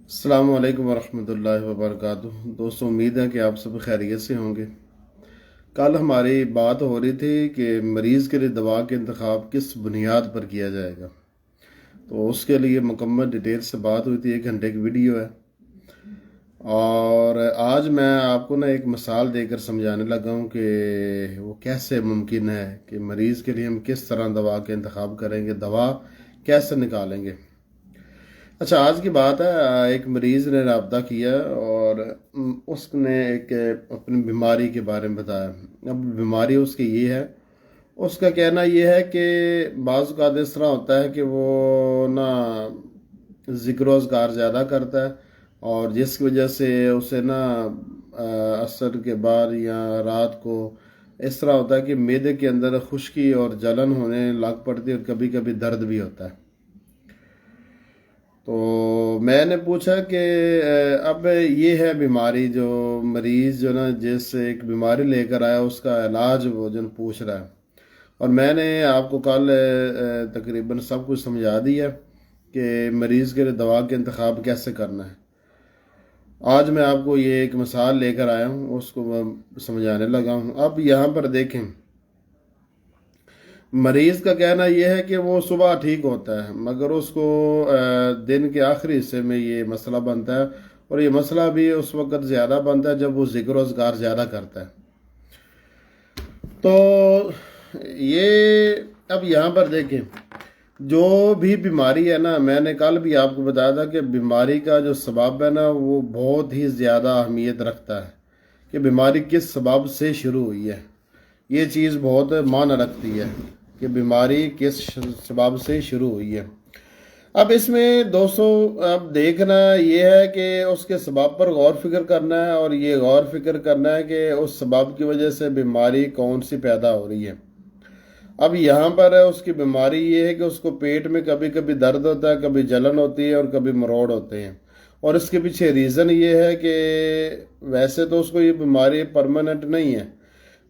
السلام علیکم ورحمۃ اللہ وبرکاتہ۔ دوستوں، امید ہے کہ آپ سب خیریت سے ہوں گے۔ کل ہماری بات ہو رہی تھی کہ مریض کے لیے دوا کا انتخاب کس بنیاد پر کیا جائے گا، تو اس کے لیے مکمل ڈیٹیل سے بات ہوئی تھی۔ 1 گھنٹے کی ویڈیو ہے، اور آج میں آپ کو ایک مثال دے کر سمجھانے لگا ہوں کہ وہ کیسے ممکن ہے کہ مریض کے لیے ہم کس طرح دوا کا انتخاب کریں گے، دوا کیسے نکالیں گے۔ اچھا، آج کی بات ہے، ایک مریض نے رابطہ کیا اور اس نے ایک اپنی بیماری کے بارے میں بتایا۔ اب بیماری اس کی یہ ہے، اس کا کہنا یہ ہے کہ بعض اوقات اس طرح ہوتا ہے کہ وہ نا ذکر و اذکار زیادہ کرتا ہے، اور جس کی وجہ سے اسے عصر کے بعد یا رات کو اس طرح ہوتا ہے کہ معدے کے اندر خشکی اور جلن ہونے لگ پڑتی ہے، اور کبھی کبھی درد بھی ہوتا ہے۔ تو میں نے پوچھا کہ اب یہ ہے بیماری، جو مریض جس ایک بیماری لے کر آیا اس کا علاج وہ پوچھ رہا ہے، اور میں نے آپ کو کل تقریباً سب کچھ سمجھا دیا کہ مریض کے لیے دوا کا انتخاب کیسے کرنا ہے۔ آج میں آپ کو یہ ایک مثال لے کر آیا ہوں، اس کو میں سمجھانے لگا ہوں۔ اب یہاں پر دیکھیں، مریض کا کہنا یہ ہے کہ وہ صبح ٹھیک ہوتا ہے، مگر اس کو دن کے آخری حصے میں یہ مسئلہ بنتا ہے، اور یہ مسئلہ بھی اس وقت زیادہ بنتا ہے جب وہ ذکر و اذکار زیادہ کرتا ہے۔ تو یہ اب یہاں پر دیکھیں، جو بھی بیماری ہے میں نے کل بھی آپ کو بتایا تھا کہ بیماری کا جو سبب ہے وہ بہت ہی زیادہ اہمیت رکھتا ہے کہ بیماری کس سبب سے شروع ہوئی ہے۔ یہ چیز بہت معنی رکھتی ہے کہ بیماری کس سبب سے شروع ہوئی ہے۔ اب اس میں دوستوں، اب دیکھنا یہ ہے کہ اس کے سبب پر غور فکر کرنا ہے، اور یہ غور فکر کرنا ہے کہ اس سبب کی وجہ سے بیماری کون سی پیدا ہو رہی ہے۔ اب یہاں پر اس کی بیماری یہ ہے کہ اس کو پیٹ میں کبھی کبھی درد ہوتا ہے، کبھی جلن ہوتی ہے، اور کبھی مروڑ ہوتے ہیں، اور اس کے پیچھے ریزن یہ ہے کہ ویسے تو اس کو یہ بیماری پرماننٹ نہیں ہے،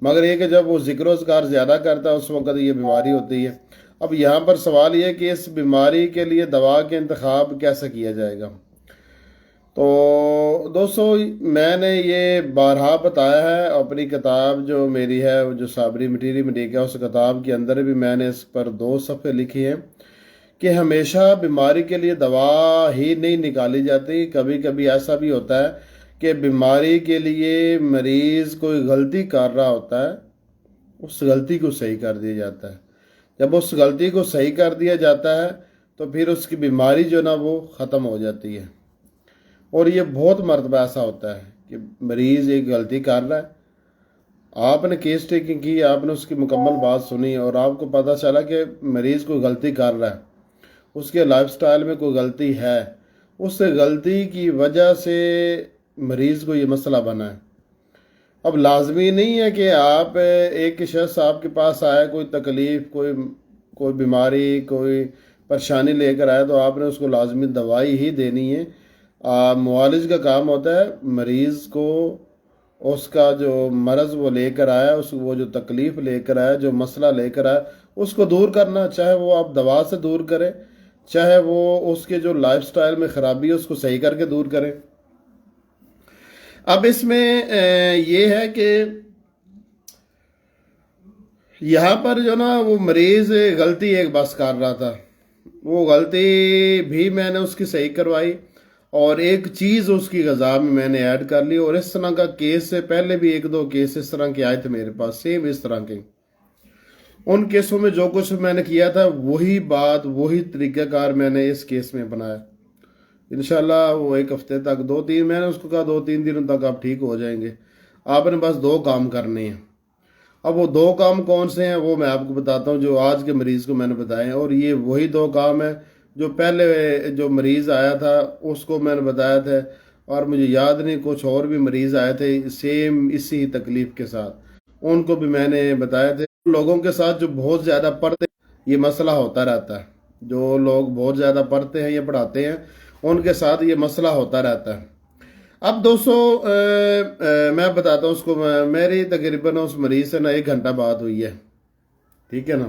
مگر یہ کہ جب وہ ذکر و اذکار زیادہ کرتا ہے اس وقت یہ بیماری ہوتی ہے۔ اب یہاں پر سوال یہ کہ اس بیماری کے لیے دوا کا انتخاب کیسے کیا جائے گا۔ تو دوستو، میں نے یہ بارہا بتایا ہے، اپنی کتاب جو میری ہے، جو صابری مٹیری مٹیکا، اس کتاب کے اندر بھی میں نے اس پر 2 صفحے لکھی ہیں کہ ہمیشہ بیماری کے لیے دوا ہی نہیں نکالی جاتی۔ کبھی کبھی ایسا بھی ہوتا ہے کہ بیماری کے لیے مریض کوئی غلطی کر رہا ہوتا ہے، اس غلطی کو صحیح کر دیا جاتا ہے۔ جب اس غلطی کو صحیح کر دیا جاتا ہے تو پھر اس کی بیماری وہ ختم ہو جاتی ہے۔ اور یہ بہت مرتبہ ایسا ہوتا ہے کہ مریض ایک غلطی کر رہا ہے، آپ نے کیس ٹیکنگ کی، آپ نے اس کی مکمل بات سنی، اور آپ کو پتہ چلا کہ مریض کوئی غلطی کر رہا ہے، اس کے لائف سٹائل میں کوئی غلطی ہے، اس غلطی کی وجہ سے مریض کو یہ مسئلہ بنا ہے۔ اب لازمی نہیں ہے کہ آپ ایک شخص آپ کے پاس آئے، کوئی تکلیف، کوئی بیماری، کوئی پریشانی لے کر آئے تو آپ نے اس کو لازمی دوائی ہی دینی ہے۔ معالج کا کام ہوتا ہے مریض کو اس کا جو مرض وہ لے کر آیا، وہ جو تکلیف لے کر آیا، جو مسئلہ لے کر آیا، اس کو دور کرنا، چاہے وہ آپ دوا سے دور کریں، چاہے وہ اس کے جو لائف سٹائل میں خرابی ہے اس کو صحیح کر کے دور کریں۔ اب اس میں یہ ہے کہ یہاں پر وہ مریض غلطی ایک بس کر رہا تھا، وہ غلطی بھی میں نے اس کی صحیح کروائی، اور ایک چیز اس کی غذا میں نے ایڈ کر لی، اور اس طرح کا کیس سے پہلے بھی 1-2 کیس اس طرح کے آئے تھے میرے پاس، سیم اس طرح کے۔ ان کیسوں میں جو کچھ میں نے کیا تھا وہی بات، وہی طریقہ کار میں نے اس کیس میں بنایا۔ انشاءاللہ وہ 1 ہفتے تک، 2-3، میں نے اس کو کہا 2-3 دنوں تک آپ ٹھیک ہو جائیں گے، آپ نے بس 2 کام کرنے ہیں۔ اب وہ 2 کام کون سے ہیں وہ میں آپ کو بتاتا ہوں، جو آج کے مریض کو میں نے بتائے ہیں، اور یہ وہی 2 کام ہیں جو پہلے جو مریض آیا تھا اس کو میں نے بتایا تھا، اور مجھے یاد نہیں کچھ اور بھی مریض آئے تھے سیم اسی تکلیف کے ساتھ، ان کو بھی میں نے بتایا تھے۔ لوگوں کے ساتھ جو بہت زیادہ پڑھتے ہیں یہ مسئلہ ہوتا رہتا ہے، جو لوگ بہت زیادہ پڑھتے ہیں یا پڑھاتے ہیں ان کے ساتھ یہ مسئلہ ہوتا رہتا ہے۔ اب دوستو، میں بتاتا ہوں اس کو، میری تقریباً اس مریض سے 1 گھنٹہ بات ہوئی ہے، ٹھیک ہے نا۔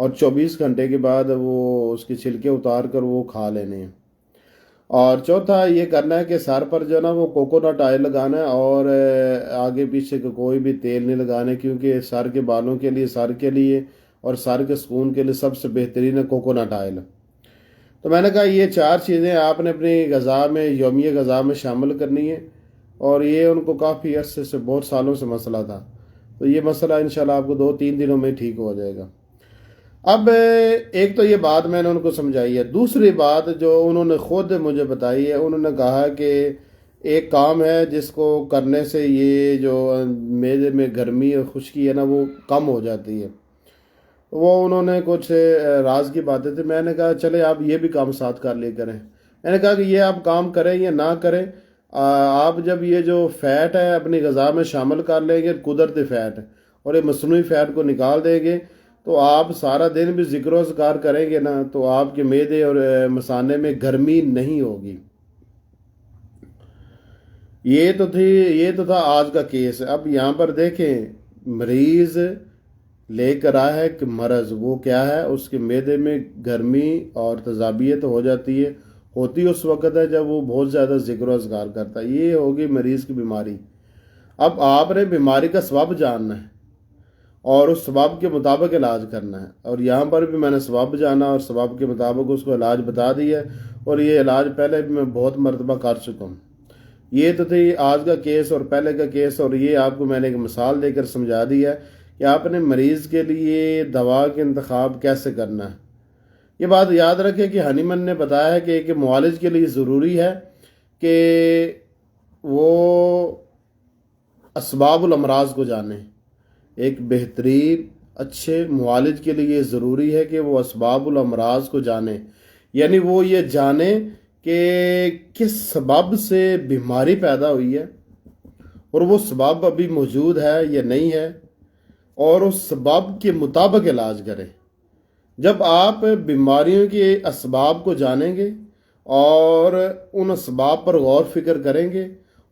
اور 24 گھنٹے کے بعد وہ اس کے چھلکے اتار کر وہ کھا لینے ہیں۔ اور چوتھا یہ کرنا ہے کہ سر پر جو ہے نا وہ کوکونٹ آئل لگانا ہے، اور آگے پیچھے کا کوئی بھی تیل نہیں لگانا، کیونکہ سر کے بالوں کے لیے، سر کے لیے اور سر کے سکون کے لیے سب سے بہترین ہے کوکونٹ آئل۔ تو میں نے کہا یہ 4 چیزیں آپ نے اپنی غذا میں، یومیہ غذا میں شامل کرنی ہے، اور یہ ان کو کافی عرصے سے، بہت سالوں سے مسئلہ تھا، تو یہ مسئلہ انشاءاللہ آپ کو 2-3 دنوں میں ٹھیک ہو جائے گا۔ اب ایک تو یہ بات میں نے ان کو سمجھائی ہے، دوسری بات جو انہوں نے خود مجھے بتائی ہے، انہوں نے کہا کہ ایک کام ہے جس کو کرنے سے یہ جو معدے میں گرمی اور خشکی ہے نا وہ کم ہو جاتی ہے۔ وہ انہوں نے کچھ راز کی باتیں تھیں، میں نے کہا چلے آپ یہ بھی کام ساتھ کر لے کریں۔ میں نے کہا کہ یہ آپ کام کریں یا نہ کریں، آپ جب یہ جو فیٹ ہے اپنی غذا میں شامل کر لیں گے، قدرتی فیٹ اور یہ مصنوعی فیٹ کو نکال دیں گے، تو آپ سارا دن بھی ذکر و اذکار کریں گے نا، تو آپ کے معدے اور مثانے میں گرمی نہیں ہوگی۔ یہ تو تھا آج کا کیس۔ اب یہاں پر دیکھیں، مریض لے کر آیا ہے کہ مرض، وہ کیا ہے، اس کے معدے میں گرمی اور تذابیت ہو جاتی ہے، ہوتی اس وقت ہے جب وہ بہت زیادہ ذکر و اذکار کرتا ہے، یہ ہوگی مریض کی بیماری۔ اب آپ نے بیماری کا سبب جاننا ہے اور اس سبب کے مطابق علاج کرنا ہے، اور یہاں پر بھی میں نے سبب جانا اور سبب کے مطابق اس کو علاج بتا دیا، اور یہ علاج پہلے بھی میں بہت مرتبہ کر چکا ہوں۔ یہ تو تھی آج کا کیس اور پہلے کا کیس، اور یہ آپ کو میں نے ایک مثال دے کر سمجھا دیا کہ آپ نے مریض کے لیے دوا کے انتخاب کیسے کرنا ہے۔ یہ بات یاد رکھے کہ ہنیمن نے بتایا ہے کہ ایک معالج کے لیے ضروری ہے کہ وہ اسباب الامراض کو جانے۔ ایک بہترین اچھے معالج کے لیے ضروری ہے کہ وہ اسباب الامراض کو جانے، یعنی وہ یہ جانے کہ کس سبب سے بیماری پیدا ہوئی ہے، اور وہ سبب ابھی موجود ہے یا نہیں ہے، اور اس سبب کے مطابق علاج کریں۔ جب آپ بیماریوں کے اسباب کو جانیں گے اور ان اسباب پر غور فکر کریں گے،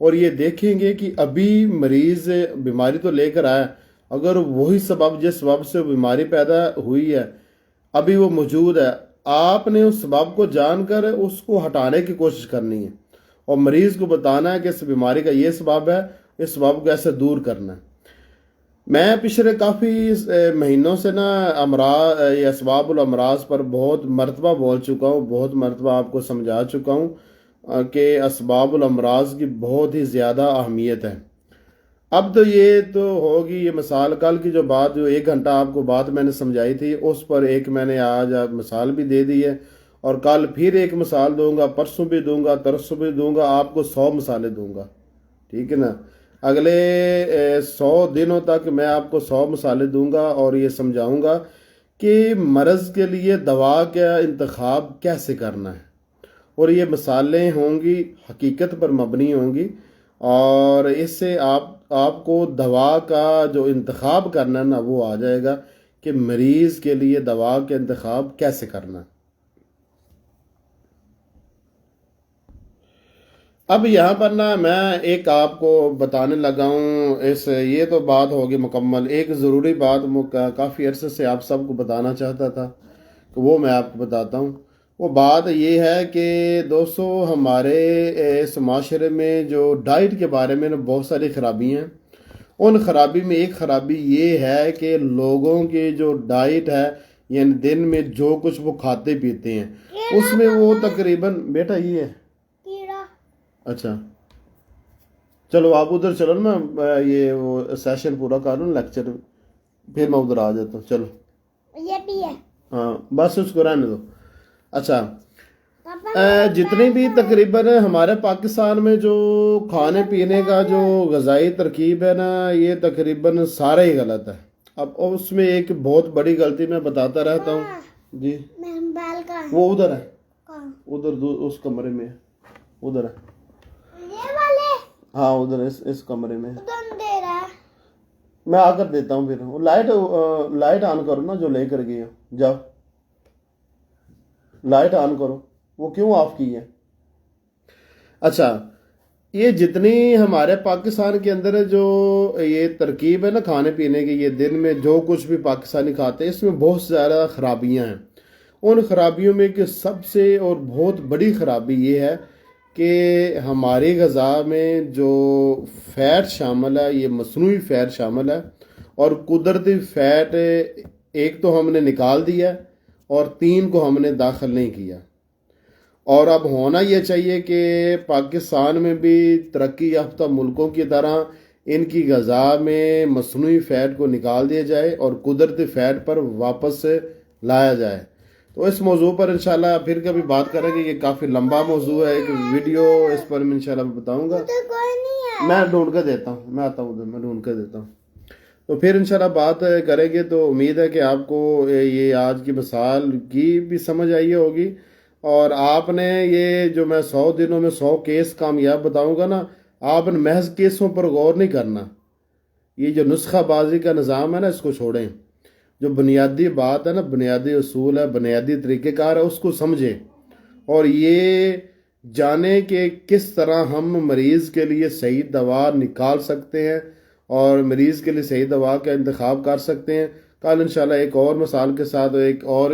اور یہ دیکھیں گے کہ ابھی مریض بیماری تو لے کر آیا، اگر وہی سبب جس سبب سے بیماری پیدا ہوئی ہے ابھی وہ موجود ہے، آپ نے اس سبب کو جان کر اس کو ہٹانے کی کوشش کرنی ہے، اور مریض کو بتانا ہے کہ اس بیماری کا یہ سبب ہے، اس سبب کو ایسے دور کرنا ہے۔ میں پچھلے کافی مہینوں سے نا امراض یا اسباب الامراض پر بہت مرتبہ بول چکا ہوں، بہت مرتبہ آپ کو سمجھا چکا ہوں کہ اسباب الامراض کی بہت ہی زیادہ اہمیت ہے۔ اب تو یہ تو ہوگی یہ مثال، کل کی جو بات، جو 1 گھنٹہ آپ کو بات میں نے سمجھائی تھی، اس پر ایک میں نے آج مثال بھی دے دی ہے، اور کل پھر ایک مثال دوں گا، پرسوں بھی دوں گا، ترسوں بھی دوں گا، آپ کو 100 مثالیں دوں گا، ٹھیک ہے نا۔ اگلے 100 دنوں تک میں آپ کو 100 مثالیں دوں گا، اور یہ سمجھاؤں گا کہ مرض کے لیے دوا کا انتخاب کیسے کرنا ہے، اور یہ مثالیں ہوں گی حقیقت پر مبنی ہوں گی، اور اس سے آپ کو دوا کا جو انتخاب کرنا ہے نا وہ آ جائے گا کہ مریض کے لیے دوا کا انتخاب کیسے کرنا ہے۔ اب یہاں پر نا میں ایک آپ کو بتانے لگا ہوں، یہ تو بات ہوگی مکمل، ایک ضروری بات کافی عرصے سے آپ سب کو بتانا چاہتا تھا، کہ وہ میں آپ کو بتاتا ہوں۔ وہ بات یہ ہے کہ دوستو، ہمارے اس معاشرے میں جو ڈائٹ کے بارے میں بہت ساری خرابیاں ہیں، ان خرابی میں ایک خرابی یہ ہے کہ لوگوں کی جو ڈائٹ ہے، یعنی دن میں جو کچھ وہ کھاتے پیتے ہیں، اس میں وہ تقریباً، بیٹا یہ ہے، اچھا چلو آپ ادھر چلو نا، میں یہ وہ سیشن پورا کر لوں لیکچر، پھر میں ادھر آ جاتا ہوں، چلو یہ بھی ہے، ہاں بس اس کو رہنے دو۔ اچھا، جتنی بھی تقریباً ہمارے پاکستان میں جو کھانے پینے کا جو غذائی ترکیب ہے نا، یہ تقریباً سارے ہی غلط ہے۔ اب اس میں ایک بہت بڑی غلطی میں بتاتا رہتا ہوں جی، وہ ادھر ہے، ادھر اس کمرے میں ہے، ادھر ہے، ہاں ادھر اس کمرے میں میں آ کر دیتا ہوں۔ پھر وہ لائٹ آن کرو نا جو لے کر گئے ہو، جاؤ لائٹ آن کرو، وہ کیوں آف کی ہے؟ اچھا، یہ جتنی ہمارے پاکستان کے اندر جو یہ ترکیب ہے نا کھانے پینے کی، یہ دن میں جو کچھ بھی پاکستانی کھاتے ہیں، اس میں بہت زیادہ خرابیاں ہیں۔ ان خرابیوں میں کہ سب سے اور بہت بڑی خرابی یہ ہے کہ ہماری غذا میں جو فیٹ شامل ہے، یہ مصنوعی فیٹ شامل ہے، اور قدرتی فیٹ ایک تو ہم نے نکال دیا اور 3 کو ہم نے داخل نہیں کیا۔ اور اب ہونا یہ چاہیے کہ پاکستان میں بھی ترقی یافتہ ملکوں کی طرح ان کی غذا میں مصنوعی فیٹ کو نکال دیا جائے اور قدرتی فیٹ پر واپس سے لایا جائے۔ تو اس موضوع پر انشاءاللہ پھر کبھی بات کریں گے، یہ کافی لمبا موضوع ہے، ایک ویڈیو اس پر میں انشاءاللہ بتاؤں گا۔ میں ڈھونڈ کے دیتا ہوں، میں آتا ہوں ادھر، میں ڈھونڈ کے دیتا ہوں۔ تو پھر انشاءاللہ بات کریں گے۔ تو امید ہے کہ آپ کو یہ آج کی مثال کی بھی سمجھ آئی ہوگی، اور آپ نے یہ جو میں 100 دنوں میں 100 کیس کامیاب بتاؤں گا نا، آپ نے محض کیسوں پر غور نہیں کرنا۔ یہ جو نسخہ بازی کا نظام ہے نا، اس کو چھوڑیں۔ جو بنیادی بات ہے نا، بنیادی اصول ہے، بنیادی طریقہ کار ہے، اس کو سمجھیں، اور یہ جانیں کہ کس طرح ہم مریض کے لیے صحیح دوا نکال سکتے ہیں اور مریض کے لیے صحیح دوا کا انتخاب کر سکتے ہیں۔ کل انشاءاللہ ایک اور مثال کے ساتھ، ایک اور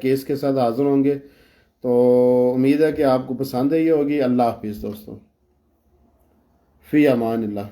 کیس کے ساتھ حاضر ہوں گے۔ تو امید ہے کہ آپ کو پسند آئی ہوگی۔ اللہ حافظ دوستوں، فی امان اللہ۔